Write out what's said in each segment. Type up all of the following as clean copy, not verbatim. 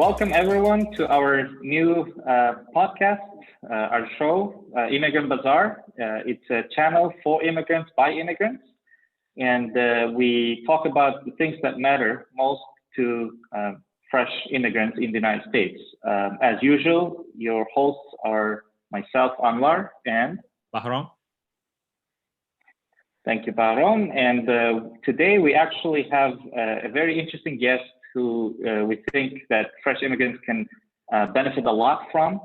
Welcome everyone to our new podcast, our show, Immigrant Bazaar. It's a channel for immigrants by immigrants, and we talk about the things that matter most to fresh immigrants in the United States. As usual, your hosts are myself, Anwar, and Bahram. Thank you, Bahram. And today we actually have a very interesting guest who we think that fresh immigrants can benefit a lot from.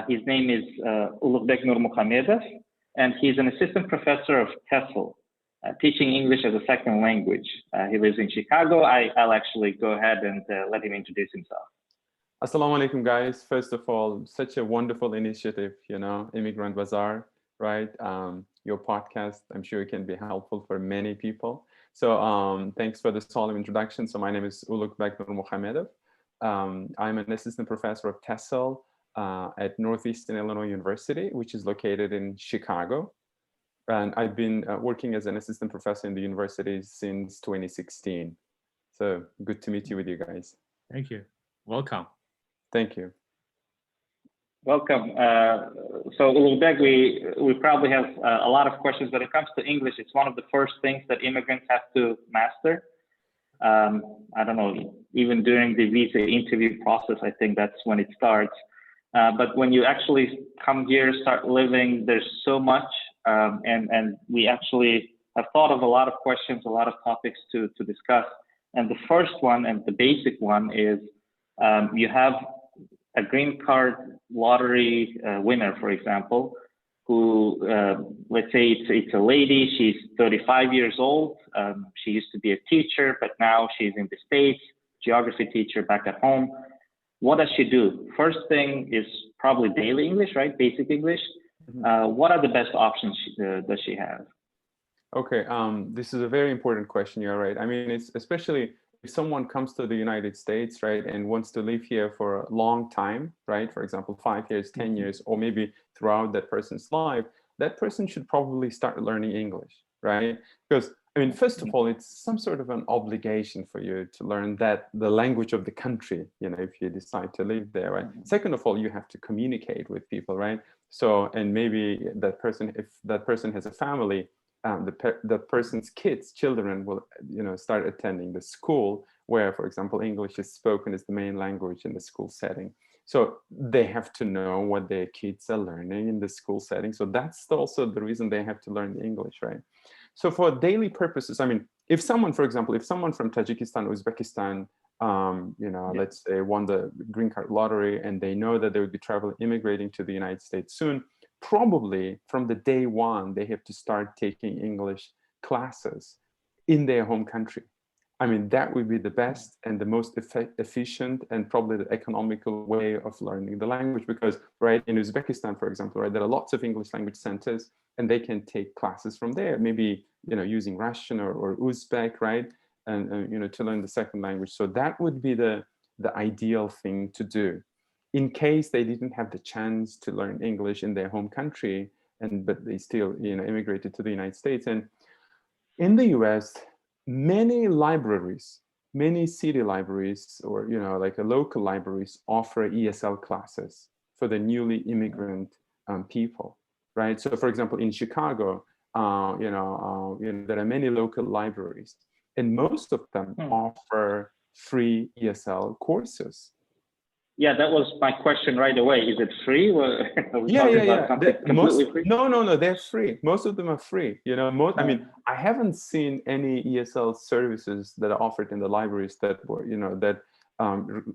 His name is Ulughbek Nurmukhammedov, and he's an assistant professor of TESL, teaching English as a second language. He lives in Chicago. I'll actually go ahead and let him introduce himself. Assalamu alaikum, guys. First of all, such a wonderful initiative, Immigrant Bazaar, right? Your podcast, I'm sure it can be helpful for many people. So thanks for the solemn introduction. So my name is Ulughbek Nurmukhammedov. I'm an assistant professor of TESL at Northeastern Illinois University, which is located in Chicago. And I've been working as an assistant professor in the university since 2016. So good to meet you with you guys. Thank you. Welcome. Thank you. Welcome. So Ulughbek, we probably have a lot of questions. When it comes to English, it's one of the first things that immigrants have to master. I don't know, even during the visa interview process, I think that's when it starts. But when you actually come here, start living, there's so much. And we actually have thought of a lot of questions, a lot of topics to discuss. And the first one and the basic one is you have a green card lottery winner, for example, who, let's say it's a lady, she's 35 years old. She used to be a teacher, but now she's in the States, geography teacher back at home. What does she do? First thing is probably daily English, right? Basic English. What are the best options does she have? Okay, this is a very important question. You're right. I mean, it's especially if someone comes to the United States, right, and wants to live here for a long time, right? For example, 5 years, 10 years, or maybe throughout that person's life, that person should probably start learning English, right? Because, I mean, first of all, it's some sort of an obligation for you to learn the language of the country, if you decide to live there, right? Second of all, you have to communicate with people, right? So, and maybe that person, if that person has a family, the person's children will, start attending the school where, for example, English is spoken as the main language in the school setting. So they have to know what their kids are learning in the school setting. So that's also the reason they have to learn English, right? So for daily purposes, I mean, if someone, for example, if someone from Tajikistan, Uzbekistan, let's say won the green card lottery and they know that they would be immigrating to the United States soon, probably from the day one, they have to start taking English classes in their home country. I mean, that would be the best and the most efficient and probably the economical way of learning the language because, right, in Uzbekistan, for example, right, there are lots of English language centers and they can take classes from there, maybe, using Russian or Uzbek, right, and to learn the second language. So that would be the ideal thing to do. In case they didn't have the chance to learn English in their home country, but they still, immigrated to the United States. And in the US, many libraries, many city libraries, or like local libraries, offer ESL classes for the newly immigrant people, right? So, for example, in Chicago, there are many local libraries, and most of them offer free ESL courses. Yeah, that was my question right away. Is it free? Yeah. No, they're free. Most of them are free. I mean, I haven't seen any ESL services that are offered in the libraries that were, that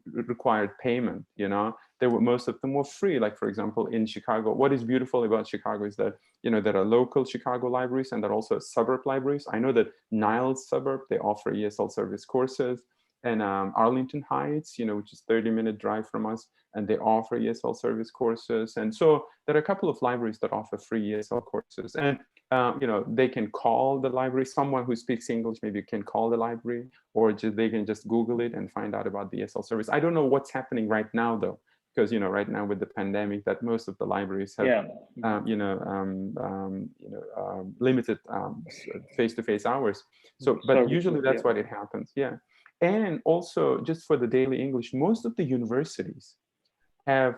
required payment. Most of them were free. Like, for example, in Chicago, what is beautiful about Chicago is that, there are local Chicago libraries and there are also suburb libraries. I know that Niles suburb, they offer ESL service courses. And Arlington Heights, which is 30-minute drive from us, and they offer ESL service courses. And so there are a couple of libraries that offer free ESL courses. And, they can call the library. Someone who speaks English maybe can call the library, or they can just Google it and find out about the ESL service. I don't know what's happening right now, though, because, right now with the pandemic, that most of the libraries have, limited face-to-face hours. So, but usually that's what it happens. Yeah. And also, just for the daily English, most of the universities have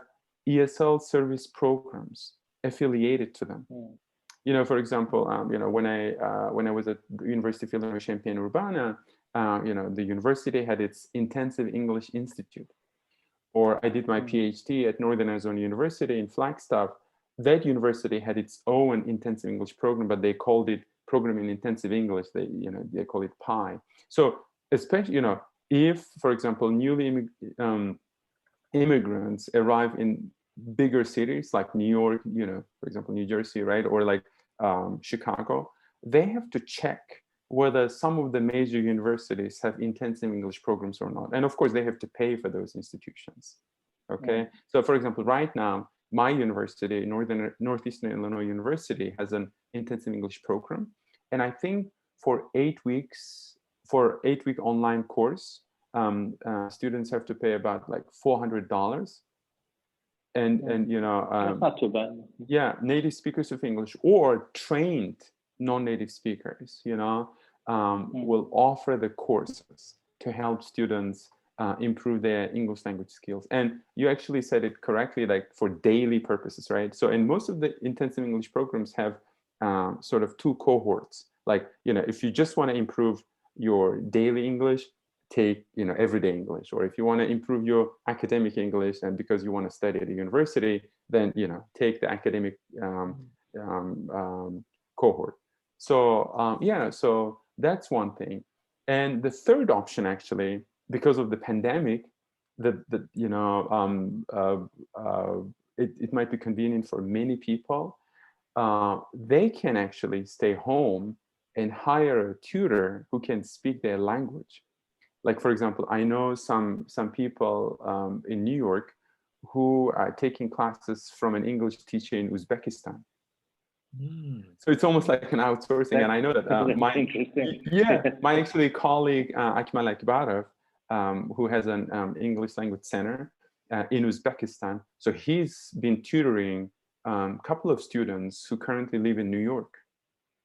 ESL service programs affiliated to them. You know, for example, you know, when I was at the University of Illinois Champaign-Urbana, you know, the university had its Intensive English Institute. Or I did my PhD at Northern Arizona University in Flagstaff. That university had its own intensive English program, but they called it Program in Intensive English. They call it PI. So especially, you know, if, for example, newly immigrants arrive in bigger cities like New York, you know, for example, New Jersey, right? Or like Chicago, they have to check whether some of the major universities have intensive English programs or not. And of course, they have to pay for those institutions. Okay. So for example, right now, my university, Northeastern Illinois University, has an intensive English program. And I think for 8 weeks, for 8-week online course, students have to pay about like $400. And you know, that's not too bad. Yeah, native speakers of English or trained non-native speakers, you know, will offer the courses to help students improve their English language skills. And you actually said it correctly, like for daily purposes, right? So, and most of the intensive English programs have sort of 2 cohorts. Like, you know, if you just want to improve your daily English, take, you know, everyday English. Or if you want to improve your academic English and because you want to study at a university, then, you know, take the academic cohort. So yeah, so that's one thing. And the third option, actually, because of the pandemic, you know, it might be convenient for many people. They can actually stay home and hire a tutor who can speak their language. Like, for example, I know some people in New York who are taking classes from an English teacher in Uzbekistan. So it's almost like an outsourcing. And I know that my actually colleague, Akmal Akbarov, who has an English language center in Uzbekistan. So he's been tutoring a couple of students who currently live in New York.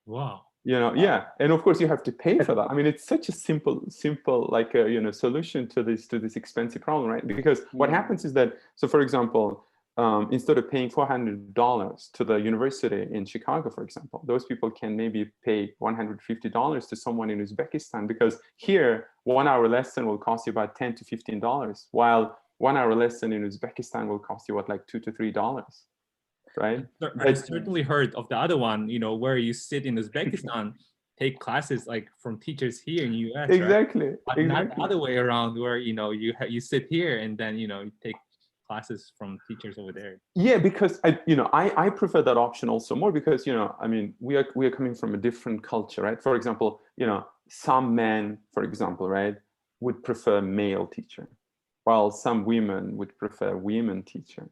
Wow. You know, yeah, and of course you have to pay for that. I mean, it's such a simple, like a, you know, solution to this expensive problem, right? Because what happens is that, so for example, instead of paying $400 to the university in Chicago, for example, those people can maybe pay $150 to someone in Uzbekistan, because here 1 hour lesson will cost you about $10 to $15, while 1 hour lesson in Uzbekistan will cost you what, like $2 to $3. Right. I certainly heard of the other one, you know, where you sit in Uzbekistan, take classes like from teachers here in the US. Exactly. Right? But not the other way around, where, you know, you sit here and then, you know, you take classes from teachers over there. Yeah, because I prefer that option also more, because, you know, I mean, we are coming from a different culture, right? For example, you know, some men, for example, right, would prefer male teacher, while some women would prefer women teacher,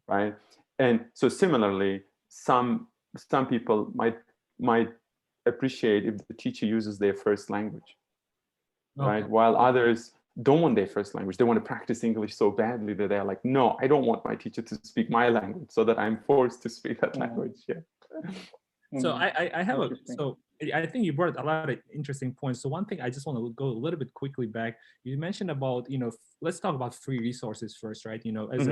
right? And so similarly, some people might appreciate if the teacher uses their first language, right? While others don't want their first language. They want to practice English so badly that they're like, no, I don't want my teacher to speak my language, so that I'm forced to speak that language. Yeah. So I have I think you brought a lot of interesting points. So one thing I just want to go a little bit quickly back. You mentioned about, you know, let's talk about free resources first, right? You know, as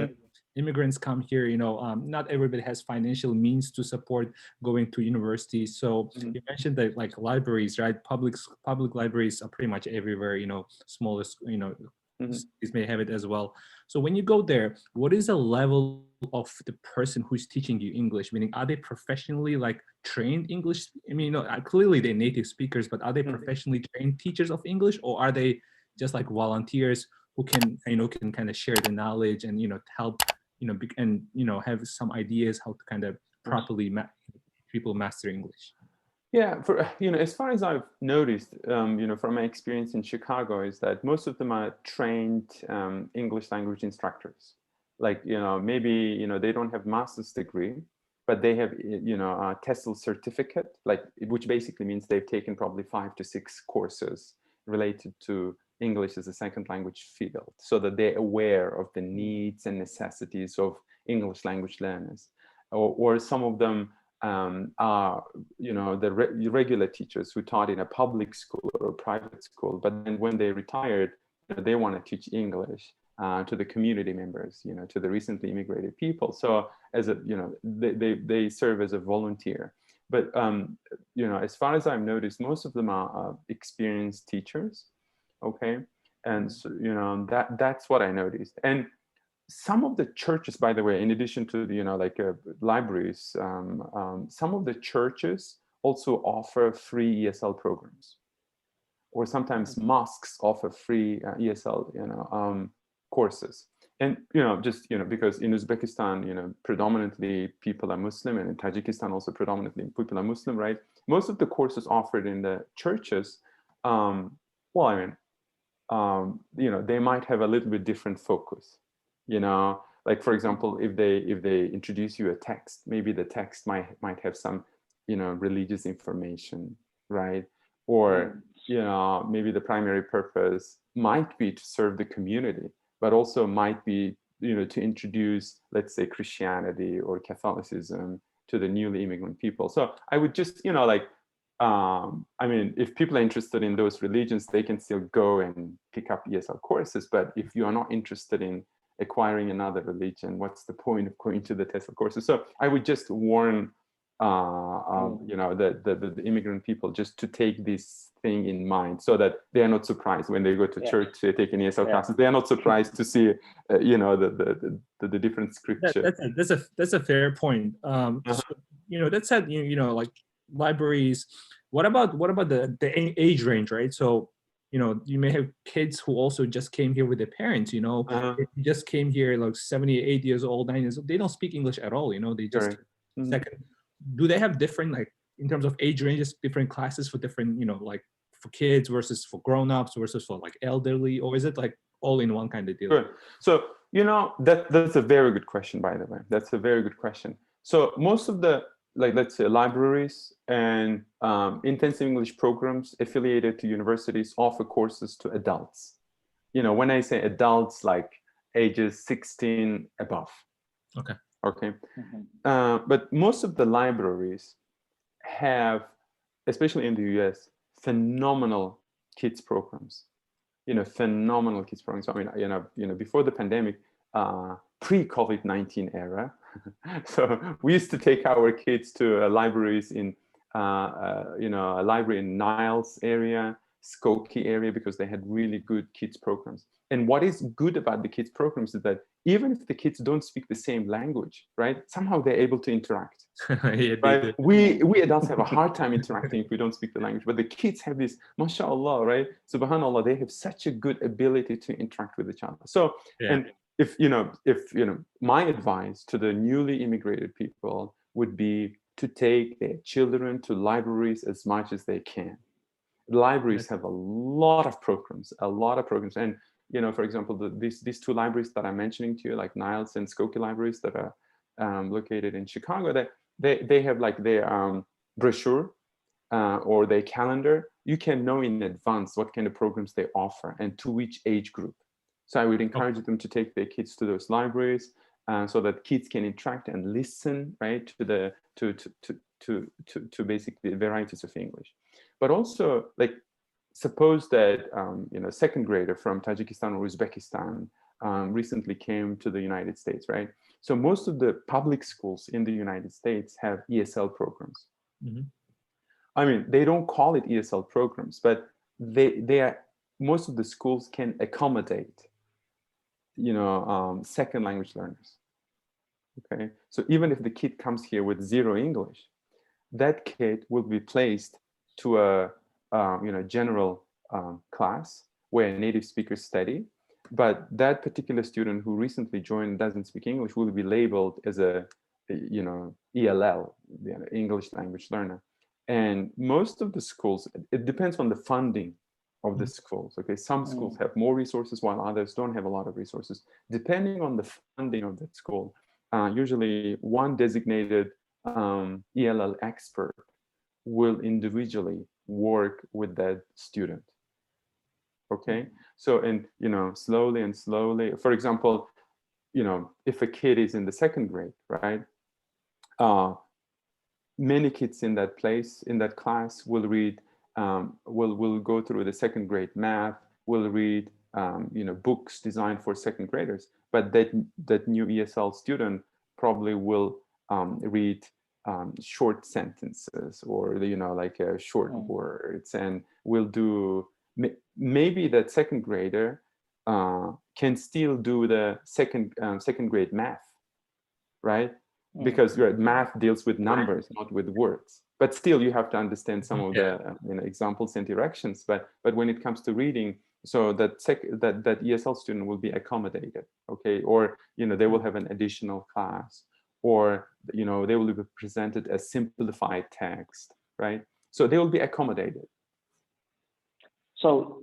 immigrants come here, you know, not everybody has financial means to support going to university. So you mentioned that, like, libraries, right? Public libraries are pretty much everywhere, you know, smallest, you know, cities may have it as well. So when you go there, what is the level of the person who's teaching you English? Meaning, are they professionally, like, trained English? I mean, you know, clearly they're native speakers, but are they professionally trained teachers of English, or are they just like volunteers who can, you know, can kind of share the knowledge and, you know, help, you know, and, you know, have some ideas how to kind of properly people master English? Yeah, for, you know, as far as I've noticed, you know, from my experience in Chicago, is that most of them are trained English language instructors. Like, you know, maybe, you know, they don't have master's degree, but they have, you know, a TESL certificate, like, which basically means they've taken probably 5 to 6 courses related to English as a second language field, so that they're aware of the needs and necessities of English language learners. Or some of them are, the regular teachers who taught in a public school or a private school, but then when they retired, they want to teach English to the community members, to the recently immigrated people. So as a, they serve as a volunteer. But, as far as I've noticed, most of them are experienced teachers. Okay. And so, that's what I noticed. And some of the churches, by the way, in addition to the, libraries, some of the churches also offer free ESL programs, or sometimes mosques offer free ESL, courses. And, because in Uzbekistan, predominantly people are Muslim, and in Tajikistan also predominantly people are Muslim, right? Most of the courses offered in the churches, they might have a little bit different focus. Like, for example, if they introduce you a text, maybe the text might have some, religious information, right? Or, maybe the primary purpose might be to serve the community, but also might be, to introduce, let's say, Christianity or Catholicism to the newly immigrant people. So I would just, if people are interested in those religions, they can still go and pick up ESL courses. But if you are not interested in acquiring another religion, what's the point of going to the TESL courses? So I would just warn, the immigrant people just to take this thing in mind, so that they are not surprised when they go to church to take an ESL classes. They are not surprised to see, the different scripture. That's a fair point. So, that said, like libraries. What about the age range, right? So, you may have kids who also just came here with their parents, they just came here like 78 years old, 9 years old. They don't speak English at all, they just second. Do they have different, like, in terms of age ranges, different classes for different, like for kids versus for grown-ups versus for like elderly, or is it like all in one kind of deal? Good. So, that's a very good question, by the way. That's a very good question. So most of the, like, let's say, libraries and intensive English programs affiliated to universities offer courses to adults. When I say adults, like ages 16 above. Okay. But most of the libraries have, especially in the US, phenomenal kids programs. Phenomenal kids programs. Before the pandemic, pre-COVID-19 era, so we used to take our kids to libraries in, a library in Niles area, Skokie area, because they had really good kids programs. And what is good about the kids programs is that even if the kids don't speak the same language, right, somehow they're able to interact. Right? We adults have a hard time interacting if we don't speak the language, but the kids have this, mashallah, right? Subhanallah, they have such a good ability to interact with each other. So, and if my advice to the newly immigrated people would be to take their children to libraries as much as they can. Libraries have a lot of programs, and for example, these two libraries that I'm mentioning to you, like Niles and Skokie libraries that are located in Chicago, that they have like their brochure or their calendar. You can know in advance what kind of programs they offer and to which age group. So I would encourage them to take their kids to those libraries so that kids can interact and listen, right, to basically varieties of English. But also, like, suppose that second grader from Tajikistan or Uzbekistan recently came to the United States, right? So most of the public schools in the United States have ESL programs. They don't call it ESL programs, but they are, most of the schools can accommodate second language learners. Okay, so even if the kid comes here with zero English, that kid will be placed to a general class where native speakers study, but that particular student who recently joined doesn't speak English will be labeled as a ELL, English language learner. And most of the schools, it depends on the funding of the schools. Okay, some schools have more resources while others don't have a lot of resources. Depending on the funding of that school, usually one designated ELL expert will individually work with that student. Okay, so, and slowly and slowly, for example, if a kid is in the second grade, right, many kids in that place, in that class, will read, will go through the second grade math, will read, books designed for second graders. But that new ESL student probably will read short sentences, or like short words, and will do, maybe that second grader can still do the second grade math, right? Because math deals with numbers, not with words. But still, you have to understand some of the examples and directions. But when it comes to reading, so that ESL student will be accommodated, okay? Or they will have an additional class, or they will be presented as simplified text, right? So they will be accommodated. So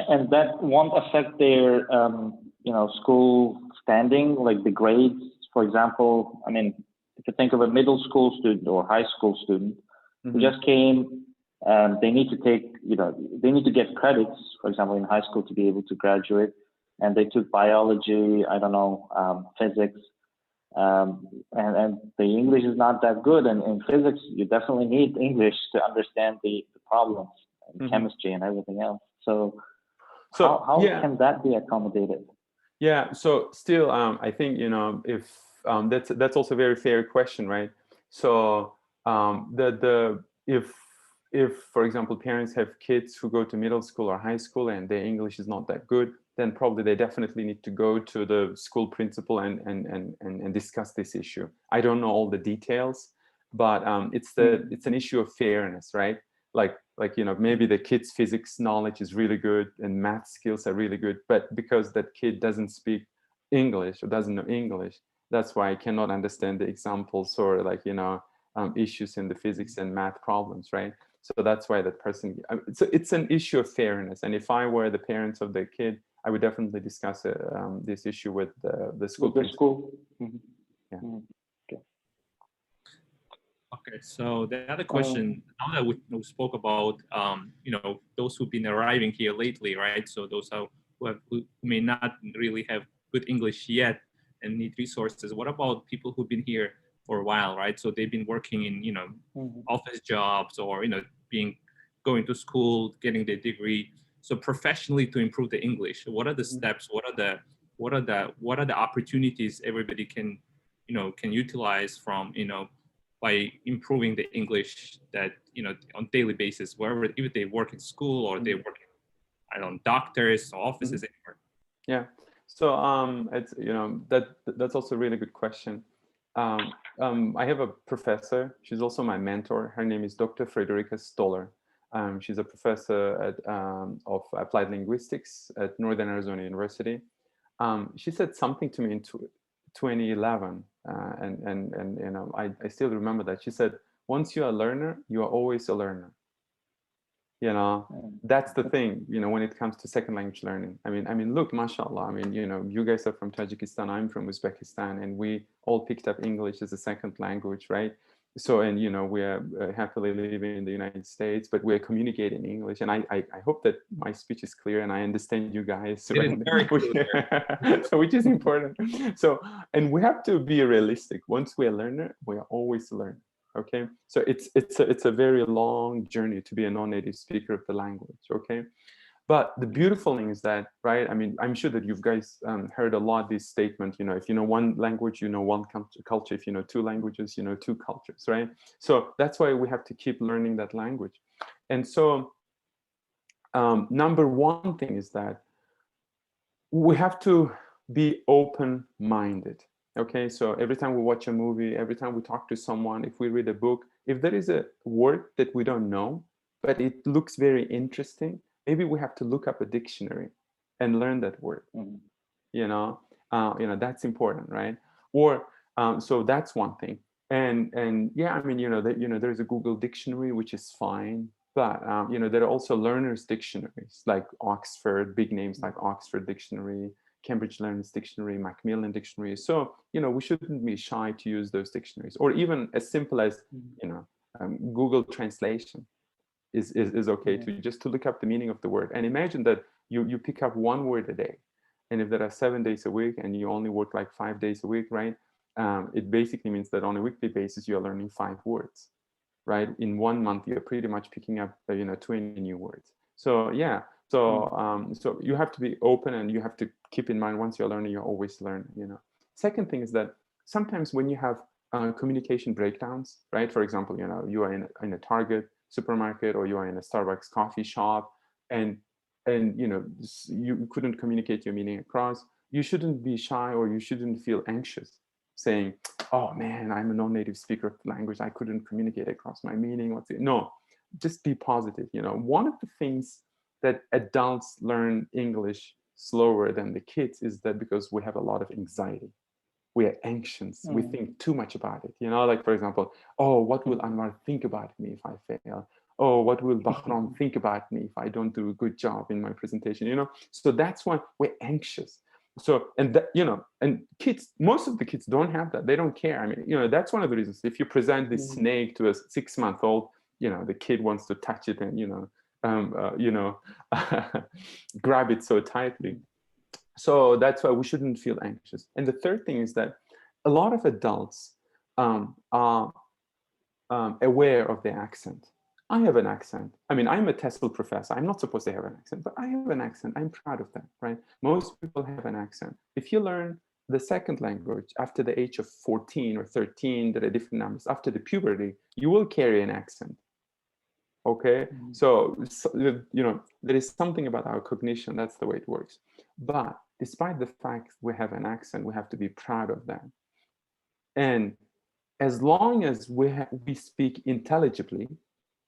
and that won't affect their school standing, like the grades, for example. I mean, if you think of a middle school student or high school student who just came, they need to take, they need to get credits, for example, in high school to be able to graduate, and they took biology, I don't know, physics, and the English is not that good, and in physics you definitely need English to understand the problems, and chemistry and everything else. So how can that be accommodated? Yeah, so still, I think, if that's also a very fair question, right? So if for example parents have kids who go to middle school or high school and their English is not that good, then probably they definitely need to go to the school principal and discuss this issue. I don't know all the details, but it's an issue of fairness, right? Like maybe the kid's physics knowledge is really good and math skills are really good, but because that kid doesn't speak English or doesn't know English, that's why I cannot understand the examples or issues in the physics and math problems, right? So that's why that person, so it's an issue of fairness. And if I were the parents of the kid, I would definitely discuss this issue with the school. With the school. Yeah. Okay, so the other question, now that we spoke about, those who've been arriving here lately, right? So those who may not really have good English yet and need resources. What about people who've been here for a while, right? So they've been working in, office jobs, or, going to school, getting their degree. So professionally, to improve the English, what are the steps? What are the opportunities everybody can utilize from, by improving the English that, on daily basis, wherever, if they work in school or they work in, I don't know, doctors, offices, anywhere. Yeah. So it's that's also a really good question. I have a professor. She's also my mentor. Her name is Dr. Frederica Stoller. She's a professor of applied linguistics at Northern Arizona University. She said something to me in 2011, and I still remember that. She said, "Once you're a learner, you are always a learner." That's the thing, when it comes to second language learning. I mean, look, mashallah, you guys are from Tajikistan, I'm from Uzbekistan, and we all picked up English as a second language, right? So, and we are happily living in the United States, but we're communicating in English. And I hope that my speech is clear and I understand you guys, right? Very clear. So, which is important. So, and we have to be realistic. Once we're a learner, we are always a learner. Okay, so it's a very long journey to be a non-native speaker of the language. Okay, but the beautiful thing is that, right? I mean, I'm sure that you guys heard a lot this statement. If you know one language, you know one culture. If you know two languages, you know two cultures, right? So that's why we have to keep learning that language. And so, number one thing is that we have to be open-minded. Okay, so every time we watch a movie, every time we talk to someone, if we read a book, if there is a word that we don't know, but it looks very interesting, maybe we have to look up a dictionary and learn that word. That's important, right? Or so that's one thing. And yeah, I mean, there's a Google dictionary, which is fine, but there are also learners dictionaries like Oxford, big names like Oxford Dictionary, Cambridge Learners Dictionary, Macmillan Dictionary. So, we shouldn't be shy to use those dictionaries, or even as simple as, Google Translation is okay to look up the meaning of the word. And imagine that you pick up one word a day. And if there are 7 days a week and you only work like 5 days a week, right? it basically means that on a weekly basis, you're learning 5 words, right? In 1 month, you're pretty much picking up, 20 new words. So yeah, so you have to be open, and you have to keep in mind, once you're learning, you always learn, Second thing is that sometimes when you have communication breakdowns, right? For example, you are in a Target supermarket, or you are in a Starbucks coffee shop, and you couldn't communicate your meaning across. You shouldn't be shy, or you shouldn't feel anxious saying, oh man, I'm a non-native speaker of the language, I couldn't communicate across my meaning. No, just be positive. One of the things that adults learn English slower than the kids is that because we have a lot of anxiety. We are anxious. We think too much about it. Like, for example, oh, what will Anwar think about me if I fail? Oh, what will Bahram think about me if I don't do a good job in my presentation? So that's why we're anxious. So, and that, and kids, most of the kids don't have that. They don't care. I mean, that's one of the reasons. If you present this snake to a 6-month-old, the kid wants to touch it and, grab it so tightly. So that's why we shouldn't feel anxious. And the third thing is that a lot of adults are aware of their accent. I have an accent. I mean, I'm a TESL professor. I'm not supposed to have an accent, but I have an accent. I'm proud of that, right? Most people have an accent. If you learn the second language after the age of 14 or 13, there are different numbers. After the puberty, you will carry an accent. Okay, so there is something about our cognition. That's the way it works. But despite the fact we have an accent, we have to be proud of that. And as long as we speak intelligibly,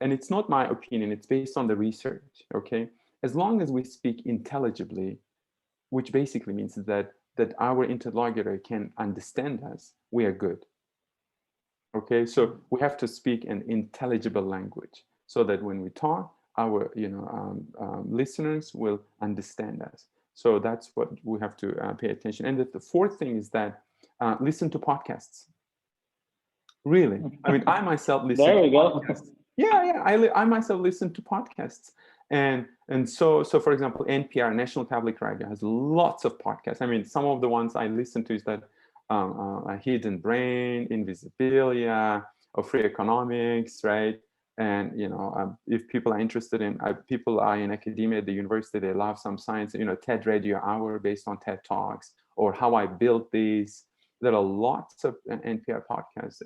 and it's not my opinion, it's based on the research, okay? As long as we speak intelligibly, which basically means that our interlocutor can understand us, we are good. Okay, so we have to speak an intelligible language, so that when we talk, our listeners will understand us. So that's what we have to pay attention. And the fourth thing is that listen to podcasts. Really, I mean, I myself listen. There we to go. podcasts. Yeah. I myself listen to podcasts, and so for example, NPR, National Public Radio, has lots of podcasts. I mean, some of the ones I listen to is that Hidden Brain, Invisibilia, or Free Economics, right? And if people are interested in people are in academia at the university, they love some science, TED Radio Hour based on TED Talks, or How I Built These. There are lots of NPR podcasts.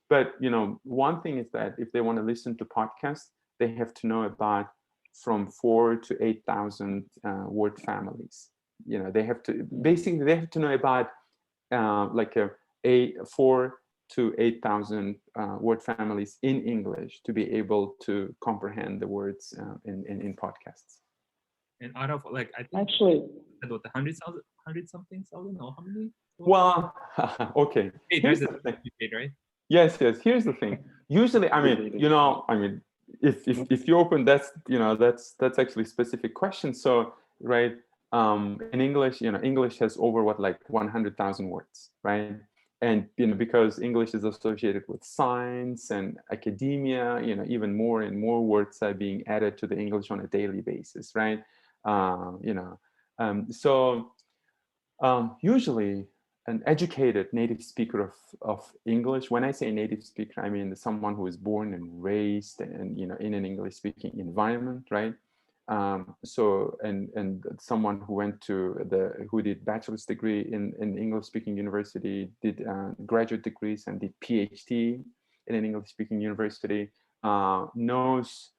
But one thing is that if they want to listen to podcasts, they have to know about from 4,000 to 8,000 word families. They have to know about like a 4,000 to 8,000 word families in English to be able to comprehend the words in podcasts. And out of like, I think Actually, about 100 something thousand, or how many? Well, okay. Hey, Here's there's the thing. right? Yes. Here's the thing. Usually, I mean, if you open, that's actually specific questions. So, right, in English, English has over 100,000 words, right? And because English is associated with science and academia, even more and more words are being added to the English on a daily basis, right? Usually an educated native speaker of English, when I say native speaker, I mean someone who is born and raised and in an English speaking environment, right? And someone who did bachelor's degree in English speaking university, did graduate degrees and did PhD in an English speaking university, knows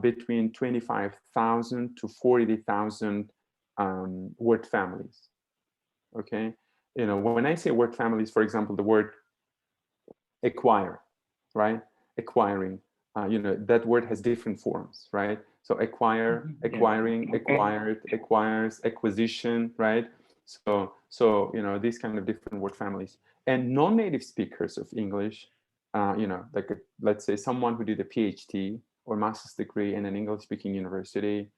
between 25,000 to 40,000 word families. Okay, when I say word families, for example, the word acquire, right? Acquiring, that word has different forms, right? So acquire, acquiring, acquired, acquires, acquisition, right? So these kind of different word families. And non-native speakers of English, like let's say someone who did a PhD or master's degree in an English-speaking university,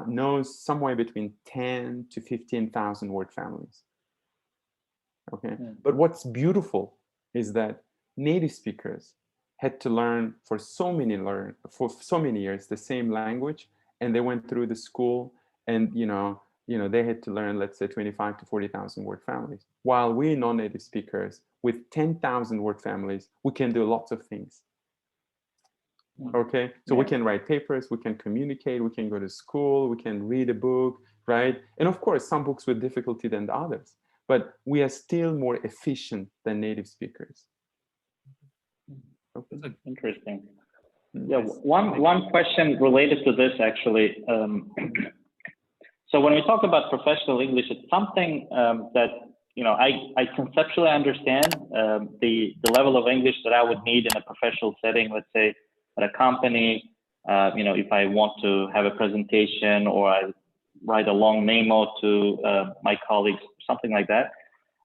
knows somewhere between 10 to 15,000 word families. Okay, but what's beautiful is that native speakers had to learn for so many years the same language, and they went through the school, and they had to learn, let's say, 25 to 40,000 word families, while we non-native speakers with 10,000 word families, we can do lots of things. Okay, so we can write papers, we can communicate, we can go to school, we can read a book, right? And of course, some books with difficulty than the others, but we are still more efficient than native speakers. Okay. Interesting. Yeah, one question related to this actually. So when we talk about professional English, it's something that I conceptually understand the level of English that I would need in a professional setting. Let's say at a company, if I want to have a presentation or I write a long memo to my colleagues, something like that.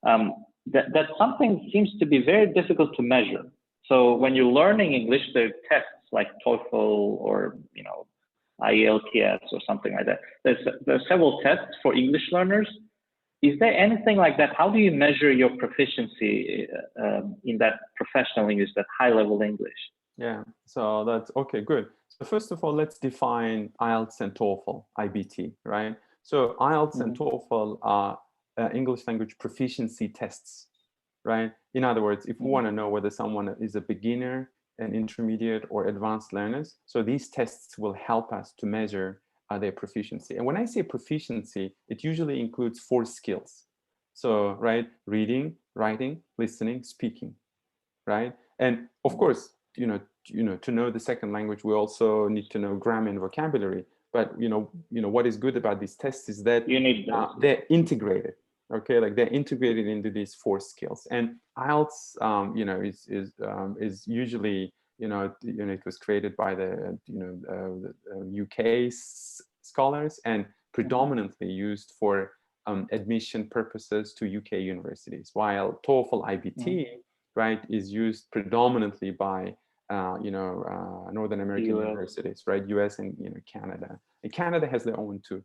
That something seems to be very difficult to measure. So when you're learning English, there are tests like TOEFL or IELTS or something like that. There's several tests for English learners. Is there anything like that? How do you measure your proficiency in that professional English, that high-level English? Yeah, so that's okay, good. So first of all, let's define IELTS and TOEFL, IBT, right? So IELTS and TOEFL are English language proficiency tests, right? In other words, if we want to know whether someone is a beginner, an intermediate, or advanced learners, so these tests will help us to measure their proficiency. And when I say proficiency, it usually includes 4 skills. So, right, reading, writing, listening, speaking, right? And of course, to know the second language, we also need to know grammar and vocabulary. But what is good about these tests is that they're integrated. Okay, like they're integrated into these 4 skills. And IELTS, is usually, it was created by the UK scholars and predominantly used for admission purposes to UK universities, while TOEFL IBT, right, is used predominantly by Northern American universities, right, US and Canada. And Canada has their own too.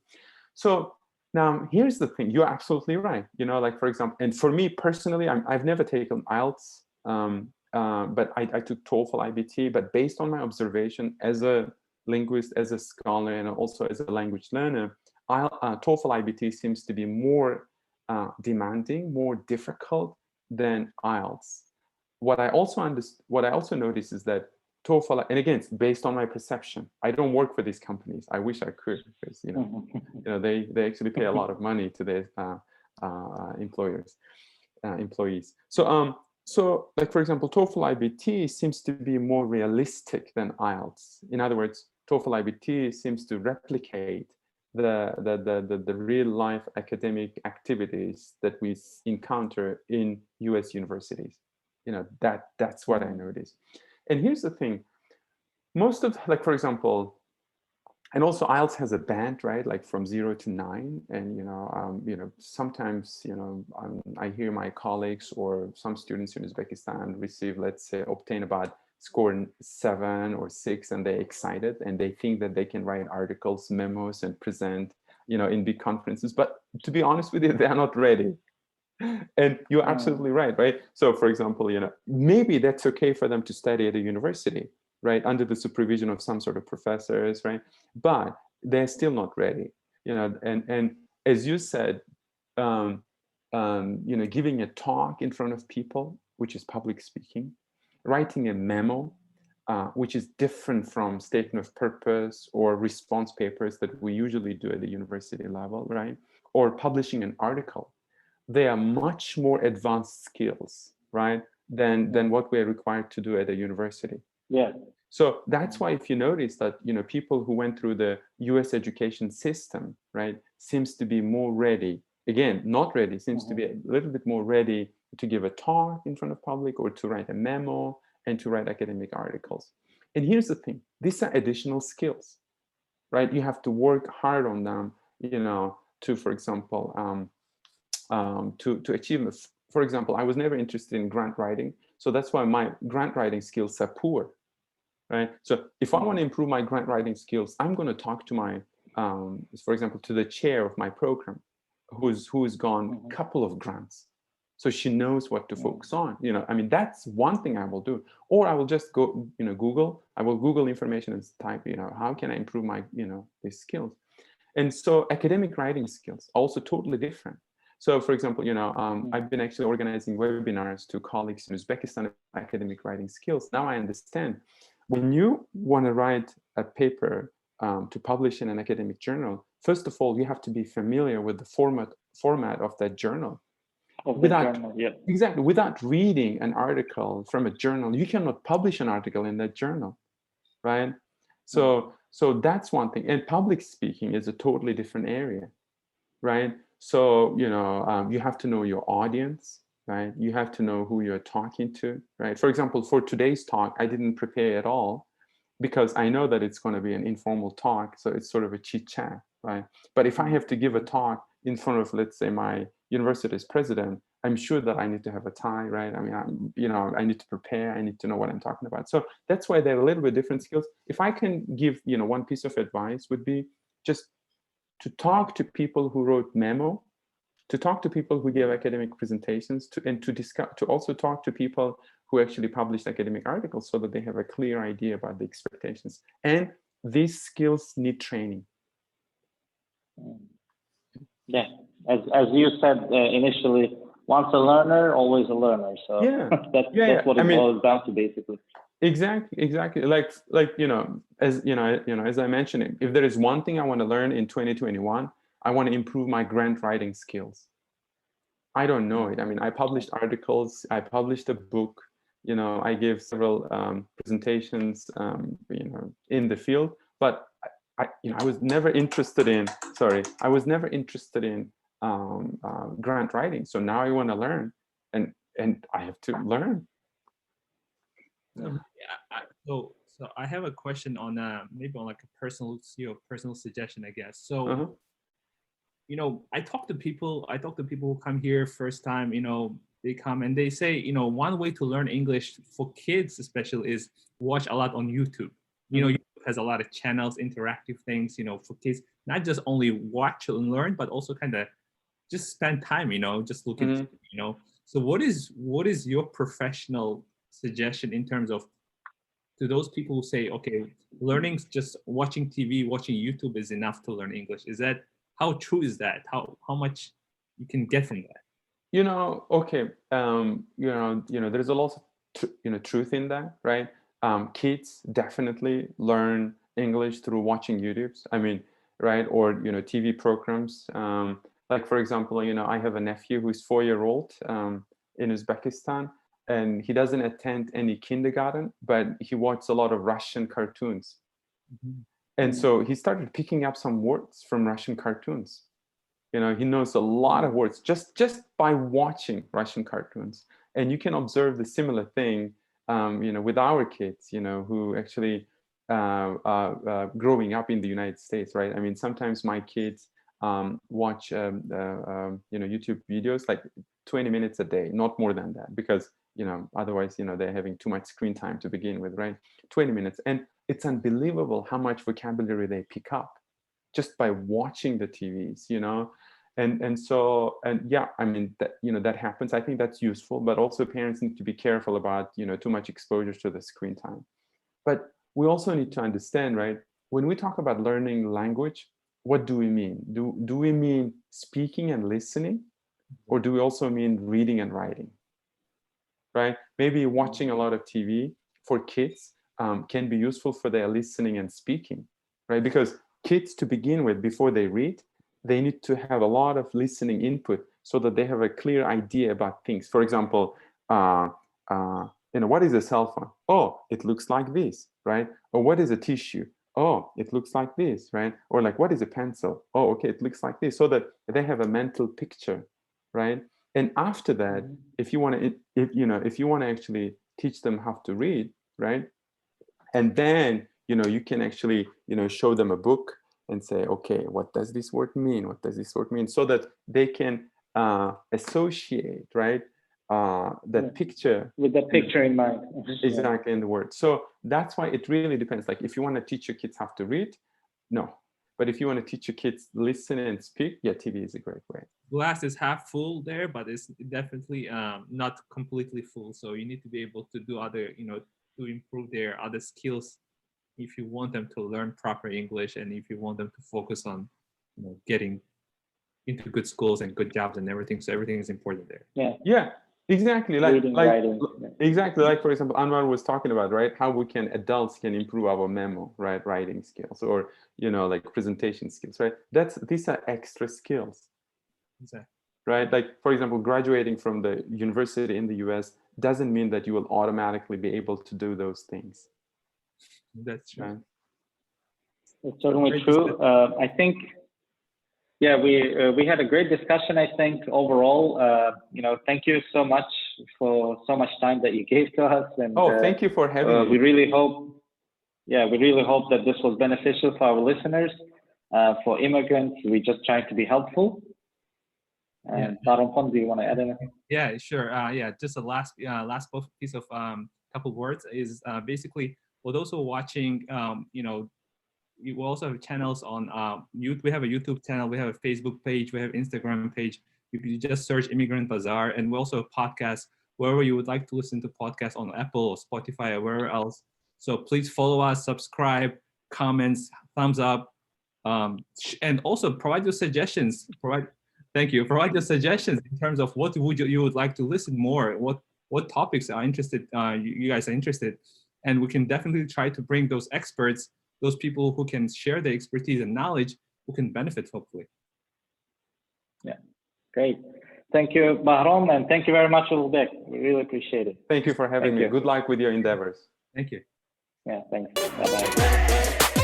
So now here's the thing, you're absolutely right. Like for example, and for me personally, I've never taken IELTS, but I took TOEFL IBT. But based on my observation as a linguist, as a scholar, and also as a language learner, TOEFL IBT seems to be more demanding, more difficult than IELTS. What I also notice is that TOEFL, and again, it's based on my perception. I don't work for these companies. I wish I could, because they actually pay a lot of money to their employees. So like for example, TOEFL IBT seems to be more realistic than IELTS. In other words, TOEFL IBT seems to replicate the real life academic activities that we encounter in US universities. That's what I noticed. And here's the thing, most of, like for example, and also IELTS has a band, right, like from 0 to 9, and sometimes I hear my colleagues or some students in Uzbekistan receive, let's say, obtain about score 7 or 6, and they're excited and they think that they can write articles, memos, and present in big conferences. But to be honest with you, they are not ready. And you're absolutely right? So for example, maybe that's okay for them to study at a university, right, under the supervision of some sort of professors, right? But they're still not ready, and as you said, giving a talk in front of people, which is public speaking, writing a memo, which is different from statement of purpose or response papers that we usually do at the university level, right? Or publishing an article. They are much more advanced skills, right, than what we're required to do at a university. Yeah. So that's why, if you notice that, people who went through the US education system, right, seems to be more ready. Again, not ready, seems to be a little bit more ready to give a talk in front of public, or to write a memo, and to write academic articles. And here's the thing, these are additional skills, right? You have to work hard on them, to, for example, to achieve. For example, I was never interested in grant writing, so that's why my grant writing skills are poor, right? So if I want to improve my grant writing skills, I'm going to talk to my, for example, to the chair of my program, who's gone a couple of grants, so she knows what to focus on. That's one thing I will do. Or I will just go, Google. I will Google information and type, how can I improve my, these skills. And so academic writing skills also totally different. So for example, I've been actually organizing webinars to colleagues in Uzbekistan about academic writing skills. Now I understand when you want to write a paper to publish in an academic journal, first of all, you have to be familiar with the format of that journal. Exactly, without reading an article from a journal, you cannot publish an article in that journal, right? So that's one thing. And public speaking is a totally different area, right? So you have to know your audience, right? You have to know who you're talking to, right? For example, for today's talk, I didn't prepare at all because I know that it's going to be an informal talk, so it's sort of a chit chat, right? But if I have to give a talk in front of, let's say, my university's president, I'm sure that I need to have a tie, right? I mean, I need to prepare, I need to know what I'm talking about. So that's why they're a little bit different skills. If I can give, one piece of advice would be just to talk to people who wrote memo, to talk to people who give academic presentations, to also talk to people who actually published academic articles so that they have a clear idea about the expectations. And these skills need training. Yeah, as you said initially, once a learner, always a learner. So that's what it boils down to, basically. Exactly. Like as I mentioned, if there is one thing I want to learn in 2021, I want to improve my grant writing skills. I don't know it. I mean, I published articles, I published a book, I gave several presentations, in the field, but I was never interested in, grant writing. So now I want to learn, and I have to learn. So I have a question on maybe on like a personal suggestion, I guess. So I talk to people who come here first time. They come and they say, one way to learn English for kids especially is watch a lot on YouTube. YouTube has a lot of channels, interactive things, for kids, not just only watch and learn, but also kind of just spend time, just look at, So what is your professional suggestion in terms of, to those people who say, okay, learning just watching TV, watching YouTube is enough to learn English? How true is that? How much you can get from that? There's a lot of truth in that, right? Kids definitely learn English through watching YouTubes. I mean, right? Or TV programs. Like for example, I have a nephew who's 4-year-old in Uzbekistan, and he doesn't attend any kindergarten, but he watches a lot of Russian cartoons. And so he started picking up some words from Russian cartoons. He knows a lot of words just by watching Russian cartoons. And you can observe the similar thing, with our kids, who actually growing up in the United States, right? I mean, sometimes my kids watch, YouTube videos like 20 minutes a day, not more than that, because otherwise, they're having too much screen time to begin with, right? 20 minutes. And it's unbelievable how much vocabulary they pick up just by watching the TVs, and yeah, I mean, that, that happens. I think that's useful, but also parents need to be careful about, too much exposure to the screen time. But we also need to understand, right? When we talk about learning language, what do we mean? Do we mean speaking and listening, or do we also mean reading and writing? Right? Maybe watching a lot of TV for kids can be useful for their listening and speaking, right? Because kids, to begin with, before they read, they need to have a lot of listening input so that they have a clear idea about things. For example, what is a cell phone? Oh, it looks like this, right? Or what is a tissue? Oh, it looks like this, right? Or like, what is a pencil? Oh, okay, it looks like this, so that they have a mental picture, right? And after that, if you want to actually teach them how to read, right? And then, you can actually, show them a book and say, okay, what does this word mean? What does this word mean? So that they can associate, right? That picture. With the picture in mind. Exactly, in the word. So that's why it really depends. Like if you want to teach your kids how to read, no. But if you want to teach your kids listen and speak, yeah, TV is a great way. Glass is half full there, but it's definitely not completely full. So you need to be able to do other, to improve their other skills if you want them to learn proper English and if you want them to focus on getting into good schools and good jobs and everything. So everything is important there. Yeah, exactly. Like, Reading, writing. Exactly. Like, for example, Anwar was talking about, right, how adults can improve our memo, right, writing skills, or, like presentation skills, right? These are extra skills. Exactly. Right? Like, for example, graduating from the university in the US doesn't mean that you will automatically be able to do those things. That's true. Right? It's certainly true. I think, we had a great discussion, I think, overall. Thank you so much for so much time that you gave to us. And thank you for having me. We really hope that this was beneficial for our listeners, for immigrants. We're just trying to be helpful. And Bahram, do you want to add anything? Yeah, sure. Just a last piece of couple words is basically for those who are watching. We also have channels on we have a YouTube channel, we have a Facebook page, we have Instagram page. You can just search Immigrant Bazaar, and we also have podcasts wherever you would like to listen to podcasts on Apple or Spotify or wherever else. So please follow us, subscribe, comments, thumbs up, and also provide your suggestions. Thank you. Provide your suggestions in terms of what you would like to listen more. What topics are interested? You guys are interested, and we can definitely try to bring those experts, those people who can share their expertise and knowledge, who can benefit hopefully. Yeah, great. Thank you, Bahram, and thank you very much, Ulughbek. We really appreciate it. Thank you for having me. Good luck with your endeavors. Thank you. Yeah, thanks. Bye-bye.